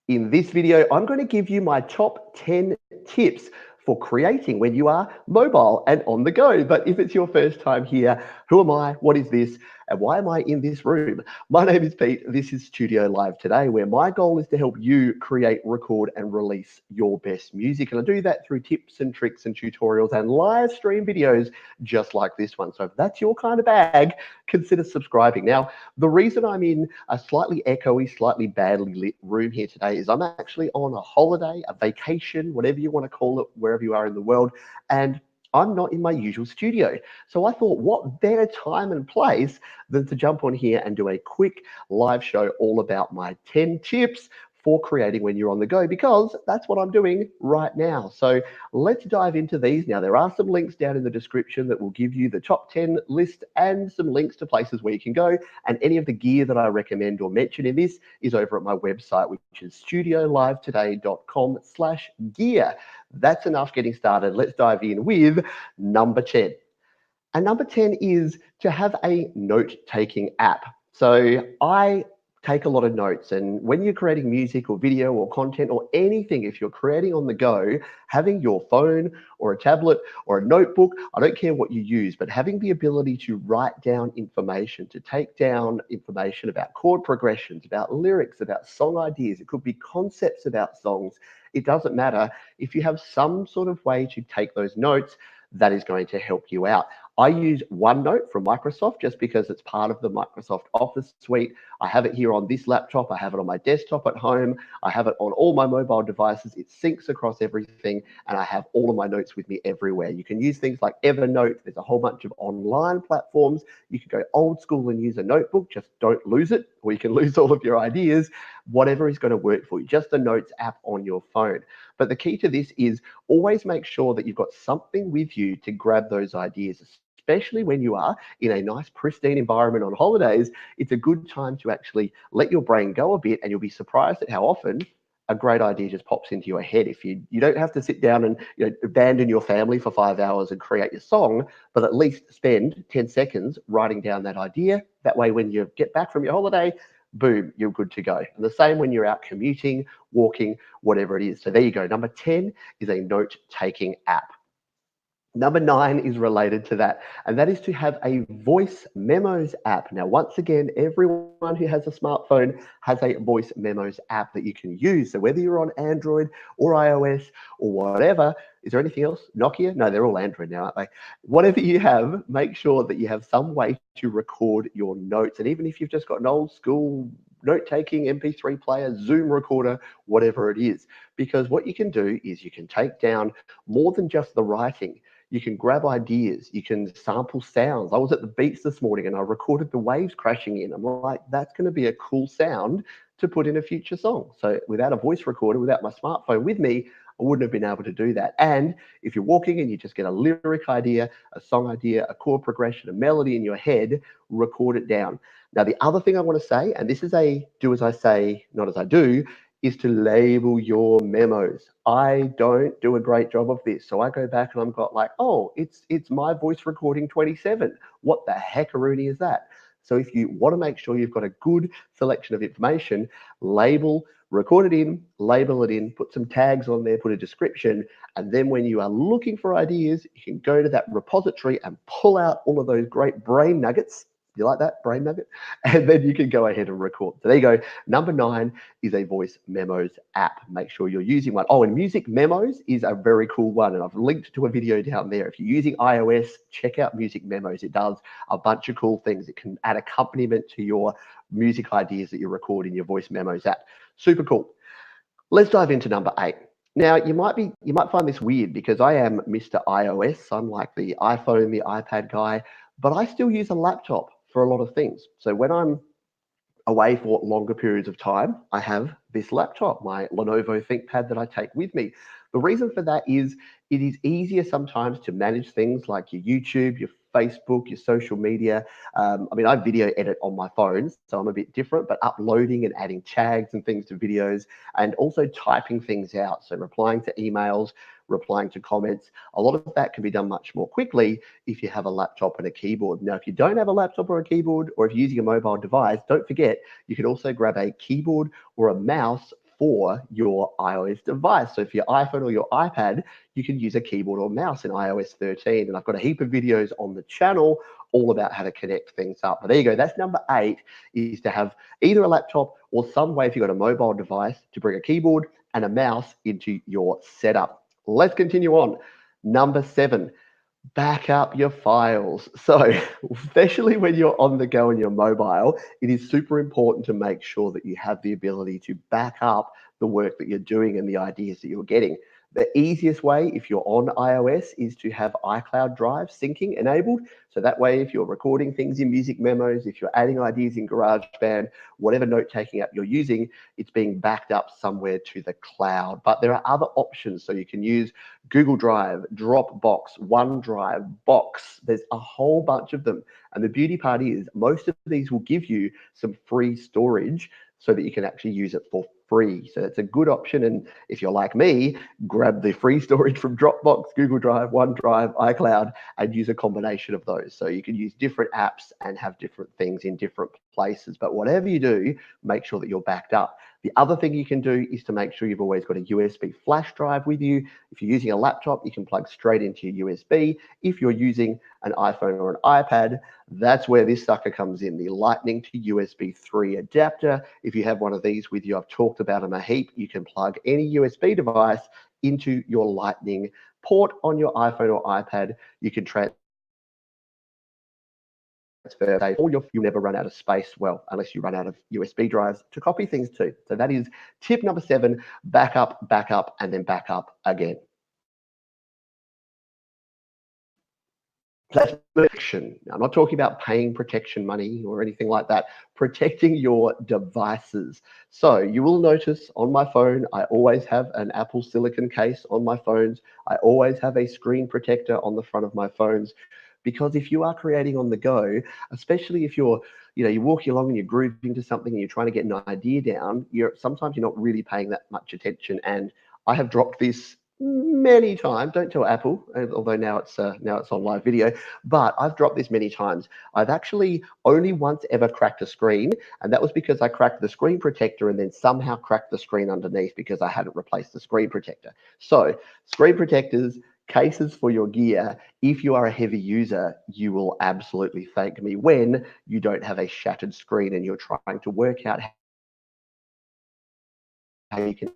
In this video, I'm going to give you my top 10 tips for creating when you are mobile and on the go. But if it's your first time here, who am I? What is this? And why am I in this room? My name is Pete. This is Studio Live Today, where my goal is to help you create, record, and release your best music. And I do that through tips and tricks and tutorials and live stream videos just like this one. So if that's your kind of bag, consider subscribing. Now, the reason I'm in a slightly echoey, slightly badly lit room here today is I'm actually on a holiday, a vacation, whatever you want to call it, wherever you are in the world. And I'm not in my usual studio. So I thought, what better time and place than to jump on here and do a quick live show all about my 10 tips for creating when you're on the go, because that's what I'm doing right now. So let's dive into these. Now, there are some links down in the description that will give you the top 10 list and some links to places where you can go. And any of the gear that I recommend or mention in this is over at my website, which is studiolivetoday.com/gear. That's enough getting started. Let's dive in with number 10. And number 10 is to have a note-taking app. So I take a lot of notes, and when you're creating music or video or content or anything, if you're creating on the go, having your phone or a tablet or a notebook, I don't care what you use, but having the ability to write down information, to take down information about chord progressions, about lyrics, about song ideas, it could be concepts about songs, it doesn't matter. If you have some sort of way to take those notes, that is going to help you out. I use OneNote from Microsoft just because it's part of the Microsoft Office suite. I have it here on this laptop. I have it on my desktop at home. I have it on all my mobile devices. It syncs across everything, and I have all of my notes with me everywhere. You can use things like Evernote. There's a whole bunch of online platforms. You can go old school and use a notebook. Just don't lose it, or you can lose all of your ideas. Whatever is going to work for you. Just a notes app on your phone. But the key to this is always make sure that you've got something with you to grab those ideas, especially when you are in a nice pristine environment on holidays. It's a good time to actually let your brain go a bit, and you'll be surprised at how often a great idea just pops into your head. If you don't have to sit down and abandon your family for 5 hours and create your song, but at least spend 10 seconds writing down that idea. That way, when you get back from your holiday, boom, you're good to go. And the same when you're out commuting, walking, whatever it is. So there you go. Number 10 is a note-taking app. Number 9 is related to that, and that is to have a voice memos app. Now, once again, everyone who has a smartphone has a voice memos app that you can use. So whether you're on Android or iOS or whatever, is there anything else? Nokia? No, they're all Android now, aren't they? Whatever you have, make sure that you have some way to record your notes. And even if you've just got an old school note-taking MP3 player, Zoom recorder, whatever it is, because what you can do is you can take down more than just the writing. You can grab ideas, you can sample sounds. I was at the beach this morning and I recorded the waves crashing in. I'm like, that's going to be a cool sound to put in a future song. So without a voice recorder, without my smartphone with me, I wouldn't have been able to do that. And if you're walking and you just get a lyric idea, a song idea, a chord progression, a melody in your head, record it down. Now, the other thing I want to say, and this is a do as I say, not as I do, is to label your memos. I don't do a great job of this. So I go back and I've got like, oh, it's my voice recording 27. What the heckaroonie is that? So if you want to make sure you've got a good selection of information, label, record it in, label it in, put some tags on there, put a description, and then when you are looking for ideas, you can go to that repository and pull out all of those great brain nuggets. You like that, brain nugget? And then you can go ahead and record. So there you go. Number 9 is a voice memos app. Make sure you're using one. Oh, and music memos is a very cool one. And I've linked to a video down there. If you're using iOS, check out music memos. It does a bunch of cool things. It can add accompaniment to your music ideas that you record in your voice memos app. Super cool. Let's dive into number 8. Now, you might find this weird because I am Mr. iOS. I'm like the iPhone, the iPad guy, but I still use a laptop for a lot of things. So when I'm away for longer periods of time, I have this laptop, my Lenovo ThinkPad that I take with me. The reason for that is it is easier sometimes to manage things like your YouTube, your Facebook, your social media. I mean, I video edit on my phone, so I'm a bit different, but uploading and adding tags and things to videos, and also typing things out. So replying to emails, replying to comments, a lot of that can be done much more quickly if you have a laptop and a keyboard. Now, if you don't have a laptop or a keyboard, or if you're using a mobile device, don't forget, you can also grab a keyboard or a mouse for your iOS device. So for your iPhone or your iPad, you can use a keyboard or mouse in iOS 13. And I've got a heap of videos on the channel all about how to connect things up. But there you go. That's number 8, is to have either a laptop or some way, if you've got a mobile device, to bring a keyboard and a mouse into your setup. Let's continue on. Number 7, back up your files. So especially when you're on the go and you're mobile, it is super important to make sure that you have the ability to back up the work that you're doing and the ideas that you're getting. The easiest way, if you're on iOS, is to have iCloud Drive syncing enabled. So that way, if you're recording things in Music Memos, if you're adding ideas in GarageBand, whatever note-taking app you're using, it's being backed up somewhere to the cloud. But there are other options. So you can use Google Drive, Dropbox, OneDrive, Box. There's a whole bunch of them. And the beauty part is most of these will give you some free storage so that you can actually use it for free. So that's a good option. And if you're like me, grab the free storage from Dropbox, Google Drive, OneDrive, iCloud, and use a combination of those. So you can use different apps and have different things in different places. But whatever you do, make sure that you're backed up. The other thing you can do is to make sure you've always got a USB flash drive with you. If you're using a laptop, you can plug straight into your USB. If you're using an iPhone or an iPad, that's where this sucker comes in, the Lightning to USB 3 adapter. If you have one of these with you, I've talked about them a heap. You can plug any USB device into your Lightning port on your iPhone or iPad. You can transfer, or you'll never run out of space, well, unless you run out of USB drives to copy things to. So that is tip number 7, back up, and then back up again. That's protection. Now, I'm not talking about paying protection money or anything like that. Protecting your devices. So you will notice on my phone, I always have an Apple silicon case on my phones. I always have a screen protector on the front of my phones, because if you are creating on the go, especially if you're walking along and you're grooving to something and you're trying to get an idea down, sometimes you're not really paying that much attention. And I have dropped this many times. Don't tell Apple, although now it's on live video, but I've dropped this many times. I've actually only once ever cracked a screen, and that was because I cracked the screen protector and then somehow cracked the screen underneath because I hadn't replaced the screen protector. So screen protectors, cases for your gear, if you are a heavy user, you will absolutely thank me when you don't have a shattered screen and you're trying to work out how you can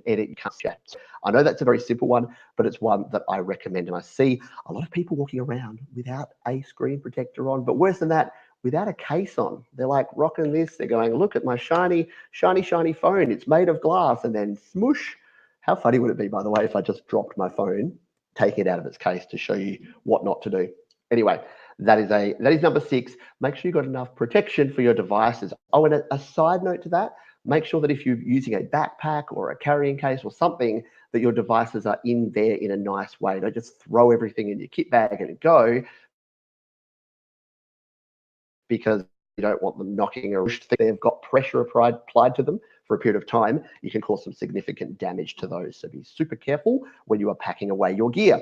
edit your chats. I know that's a very simple one, but it's one that I recommend. And I see a lot of people walking around without a screen protector on, but worse than that, without a case on. They're like rocking this. They're going, look at my shiny phone. It's made of glass. And then smoosh. How funny would it be, by the way, if I just dropped my phone, taking it out of its case to show you what not to do? Anyway, that is number 6. Make sure you've got enough protection for your devices. Oh, and a side note to that, make sure that if you're using a backpack or a carrying case or something, that your devices are in there in a nice way. Don't just throw everything in your kit bag and go, because you don't want them knocking around. They've got pressure applied to them for a period of time. You can cause some significant damage to those. So be super careful when you are packing away your gear.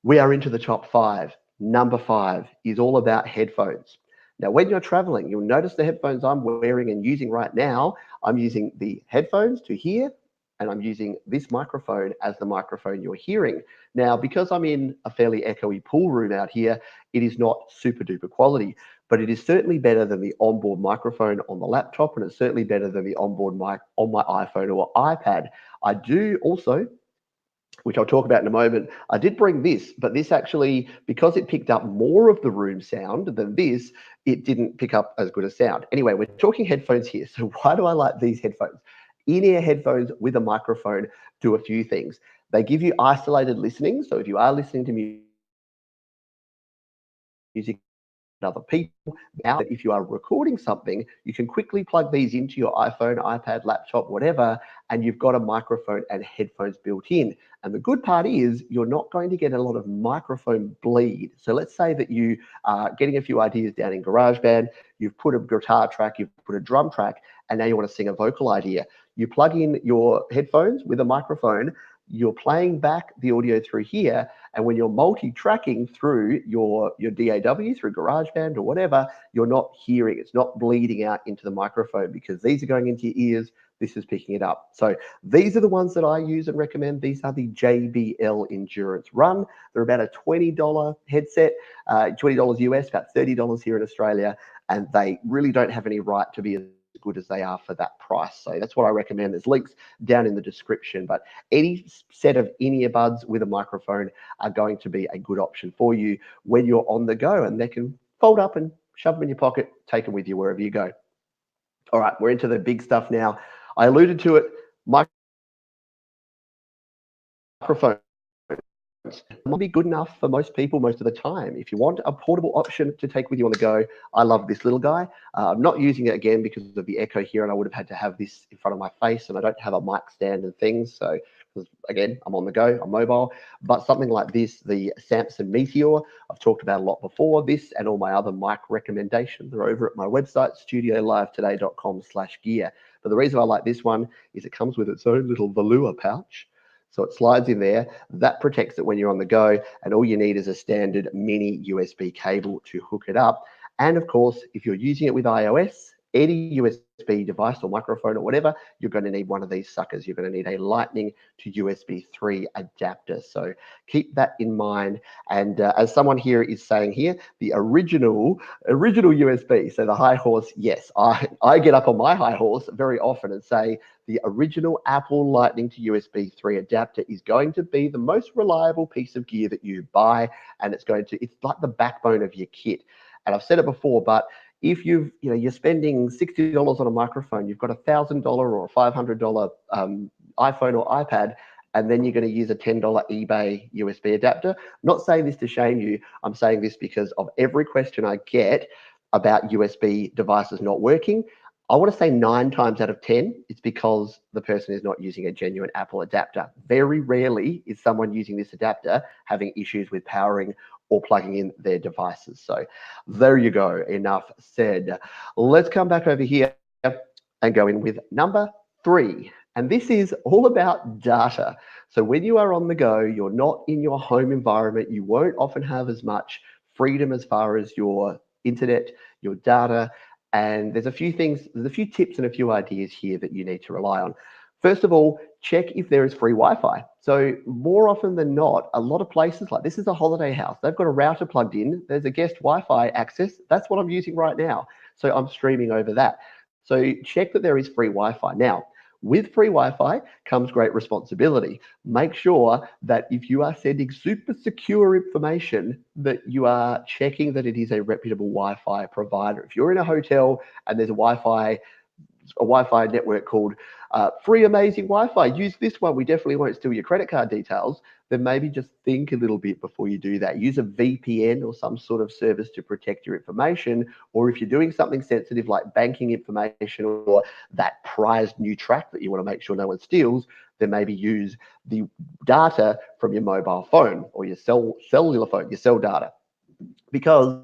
We are into the top 5. Number 5 is all about headphones. Now, when you're traveling, you'll notice the headphones I'm wearing and using right now. I'm using the headphones to hear, and I'm using this microphone as the microphone you're hearing. Now, because I'm in a fairly echoey pool room out here, it is not super duper quality, but it is certainly better than the onboard microphone on the laptop, and it's certainly better than the onboard mic on my iPhone or iPad. I do also, which I'll talk about in a moment, I did bring this, but this actually, because it picked up more of the room sound than this, it didn't pick up as good a sound. Anyway, we're talking headphones here. So why do I like these headphones? In-ear headphones with a microphone do a few things. They give you isolated listening. So if you are listening to music, other people. Now, if you are recording something, you can quickly plug these into your iPhone, iPad, laptop, whatever, and you've got a microphone and headphones built in. And the good part is you're not going to get a lot of microphone bleed. So let's say that you are getting a few ideas down in GarageBand, you've put a guitar track, you've put a drum track, and now you want to sing a vocal idea. You plug in your headphones with a microphone, you're playing back the audio through here, and when you're multi-tracking through your DAW, through GarageBand or whatever, you're not hearing, it's not bleeding out into the microphone because these are going into your ears, this is picking it up. So these are the ones that I use and recommend. These are the JBL Endurance Run. They're about a $20 headset, $20 US, about $30 here in Australia, and they really don't have any right to be as good as they are for that price. So that's what I recommend. There's links down in the description, but any set of in-earbuds with a microphone are going to be a good option for you when you're on the go, and they can fold up and shove them in your pocket, take them with you wherever you go. All right, we're into the big stuff now. I alluded to it, microphone might be good enough for most people most of the time. If you want a portable option to take with you on the go, I love this little guy. I'm not using it again because of the echo here, and I would have had to have this in front of my face, and I don't have a mic stand and things. So again, I'm on the go, I'm mobile. But something like this, the Samson Meteor, I've talked about a lot before. This and all my other mic recommendations are over at my website, studiolivetoday.com/gear. But the reason I like this one is it comes with its own little velour pouch. So it slides in there, that protects it when you're on the go, and all you need is a standard mini USB cable to hook it up. And of course, if you're using it with iOS, any USB device or microphone or whatever, you're going to need one of these suckers. You're going to need a Lightning to USB 3 adapter. So keep that in mind. And as someone here is saying here, the original USB, so the high horse, yes, I get up on my high horse very often and say, the original Apple Lightning to USB 3 adapter is going to be the most reliable piece of gear that you buy, and it's like the backbone of your kit. And I've said it before, but if you're spending $60 on a microphone, you've got $1,000 or a $500 iPhone or iPad, and then you're going to use a $10 eBay USB adapter. I'm not saying this to shame you. I'm saying this because of every question I get about USB devices not working. I want to say 9 times out of 10, it's because the person is not using a genuine Apple adapter. Very rarely is someone using this adapter having issues with powering or plugging in their devices. So there you go, enough said. Let's come back over here and go in with number 3. And this is all about data. So when you are on the go, you're not in your home environment, you won't often have as much freedom as far as your internet, your data, and there's a few tips and a few ideas here that you need to rely on. First of all, check if there is free Wi-Fi. So more often than not, a lot of places, like this is a holiday house, they've got a router plugged in, there's a guest Wi-Fi access, that's what I'm using right now. So I'm streaming over that. So check that there is free Wi-Fi. Now, with free Wi-Fi comes great responsibility. Make sure that if you are sending super secure information, that you are checking that it is a reputable Wi-Fi provider. If you're in a hotel and there's a Wi-Fi network called Free Amazing Wi-Fi, use this one, we definitely won't steal your credit card details, then maybe just think a little bit before you do that. Use a VPN or some sort of service to protect your information, or if you're doing something sensitive like banking information or that prized new track that you want to make sure no one steals, then maybe use the data from your mobile phone or your cellular phone, your cell data, because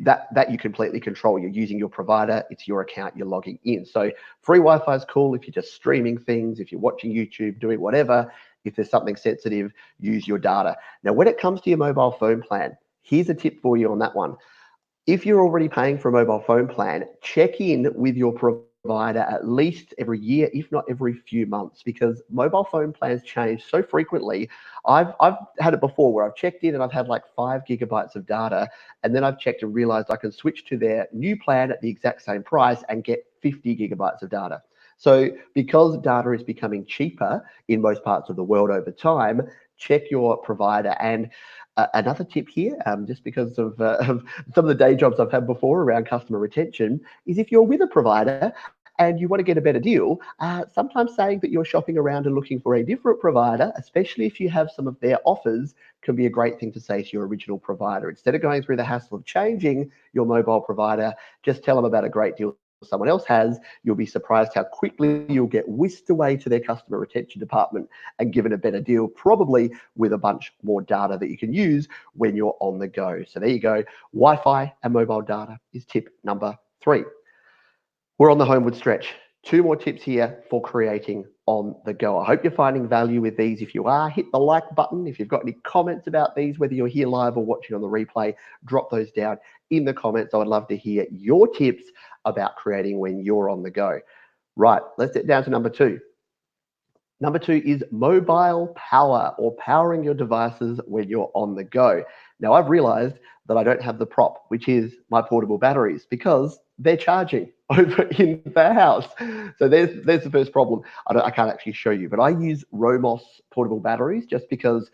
that you completely control. You're using your provider, it's your account, you're logging in. So free Wi-Fi is cool if you're just streaming things, if you're watching YouTube, doing whatever. If there's something sensitive, use your data. Now, when it comes to your mobile phone plan, here's a tip for you on that one. If you're already paying for a mobile phone plan, check in with your provider at least every year, if not every few months, because mobile phone plans change so frequently. I've had it before where I've checked in and I've had like 5 gigabytes of data, and then I've checked and realized I can switch to their new plan at the exact same price and get 50 gigabytes of data. So because data is becoming cheaper in most parts of the world over time, check your provider. And another tip here, just because of some of the day jobs I've had before around customer retention, is if you're with a provider and you want to get a better deal, sometimes saying that you're shopping around and looking for a different provider, especially if you have some of their offers, can be a great thing to say to your original provider. Instead of going through the hassle of changing your mobile provider, just tell them about a great deal someone else has. You'll be surprised how quickly you'll get whisked away to their customer retention department and given a better deal, probably with a bunch more data that you can use when you're on the go. So there you go. Wi-Fi and mobile data is tip number 3. We're on the homeward stretch. 2 more tips here for creating on the go. I hope you're finding value with these. If you are, hit the like button. If you've got any comments about these, whether you're here live or watching on the replay, drop those down in the comments. I would love to hear your tips about creating when you're on the go. Right, let's get down to number 2. Number 2 is mobile power, or powering your devices when you're on the go. Now, I've realized that I don't have the prop, which is my portable batteries, because they're charging over in the house. So there's the first problem. I can't actually show you, but I use Romos portable batteries just because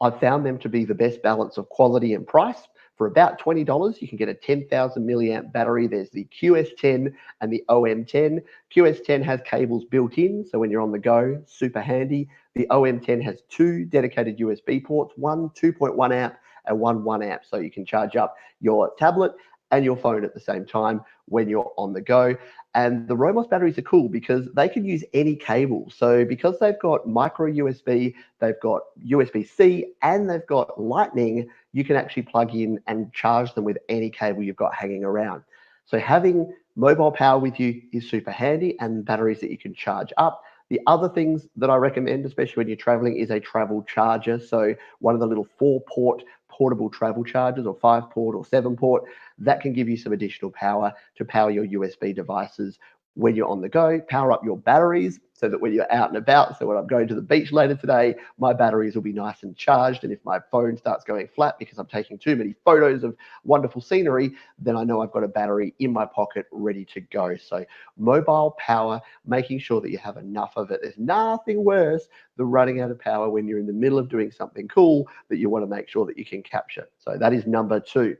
I've found them to be the best balance of quality and price. For about $20, you can get a 10,000 milliamp battery. There's the QS10 and the OM10. QS10 has cables built in, so when you're on the go, super handy. The OM10 has 2 dedicated USB ports, one 2.1 amp and one 1 amp, so you can charge up your tablet and your phone at the same time when you're on the go. And the Romos batteries are cool because they can use any cable. So because they've got micro USB, they've got USB-C, and they've got Lightning, you can actually plug in and charge them with any cable you've got hanging around. So having mobile power with you is super handy, and batteries that you can charge up. The other things that I recommend, especially when you're traveling, is a travel charger. So one of the little 4-port portable travel chargers, or 5-port or 7-port, that can give you some additional power to power your USB devices when you're on the go. Power up your batteries so that when you're out and about, so when I'm going to the beach later today, my batteries will be nice and charged. And if my phone starts going flat because I'm taking too many photos of wonderful scenery, then I know I've got a battery in my pocket ready to go. So mobile power, making sure that you have enough of it. There's nothing worse than running out of power when you're in the middle of doing something cool that you want to make sure that you can capture. So that is number 2.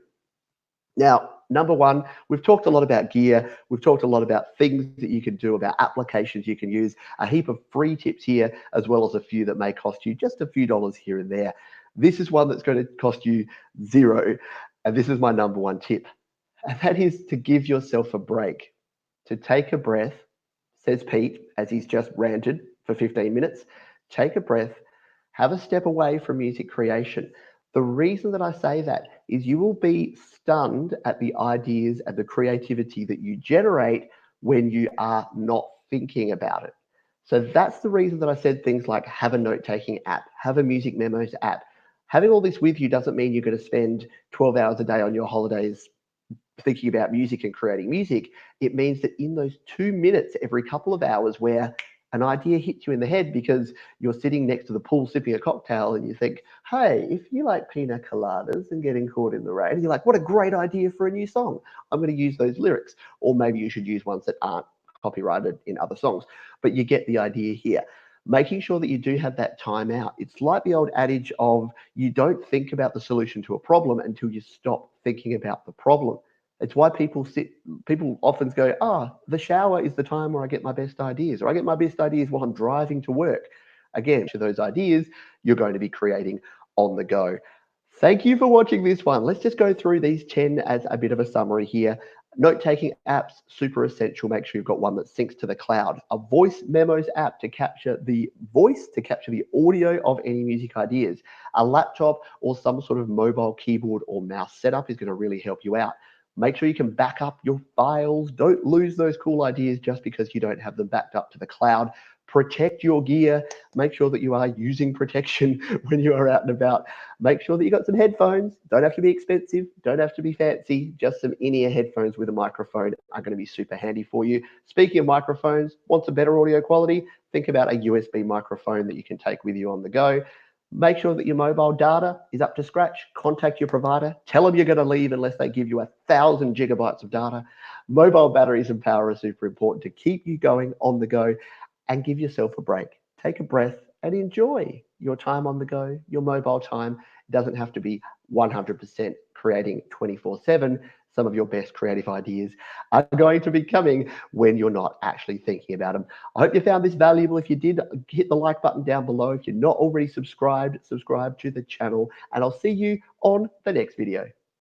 Now, number 1, we've talked a lot about gear. We've talked a lot about things that you can do, about applications you can use, a heap of free tips here, as well as a few that may cost you just a few dollars here and there. This is one that's going to cost you 0. And this is my number 1 tip. And that is to give yourself a break, to take a breath, says Pete, as he's just ranted for 15 minutes. Take a breath, have a step away from music creation. The reason that I say that is you will be stunned at the ideas and the creativity that you generate when you are not thinking about it. So that's the reason that I said things like have a note-taking app, have a music memos app. Having all this with you doesn't mean you're going to spend 12 hours a day on your holidays thinking about music and creating music. It means that in those 2 minutes every couple of hours where an idea hits you in the head because you're sitting next to the pool sipping a cocktail and you think, hey, if you like pina coladas and getting caught in the rain, you're like, what a great idea for a new song. I'm going to use those lyrics. Or maybe you should use ones that aren't copyrighted in other songs. But you get the idea here. Making sure that you do have that time out. It's like the old adage of you don't think about the solution to a problem until you stop thinking about the problem. It's why people often go, the shower is the time where I get my best ideas, or I get my best ideas while I'm driving to work. Again, to those ideas you're going to be creating on the go. Thank you for watching this one. Let's just go through these 10 as a bit of a summary here. Note-taking apps, super essential. Make sure you've got one that syncs to the cloud. A voice memos app to capture the voice, to capture the audio of any music ideas. A laptop or some sort of mobile keyboard or mouse setup is going to really help you out. Make sure you can back up your files. Don't lose those cool ideas just because you don't have them backed up to the cloud. Protect your gear. Make sure that you are using protection when you are out and about. Make sure that you got some headphones. Don't have to be expensive. Don't have to be fancy. Just some in-ear headphones with a microphone are going to be super handy for you. Speaking of microphones, want some better audio quality? Think about a USB microphone that you can take with you on the go. Make sure that your mobile data is up to scratch. Contact your provider. Tell them you're going to leave unless they give you 1,000 gigabytes of data. Mobile batteries and power are super important to keep you going on the go, and give yourself a break. Take a breath and enjoy your time on the go, your mobile time. It doesn't have to be 100% creating 24/7. Some of your best creative ideas are going to be coming when you're not actually thinking about them. I hope you found this valuable. If you did, hit the like button down below. If you're not already subscribed, subscribe to the channel, and I'll see you on the next video.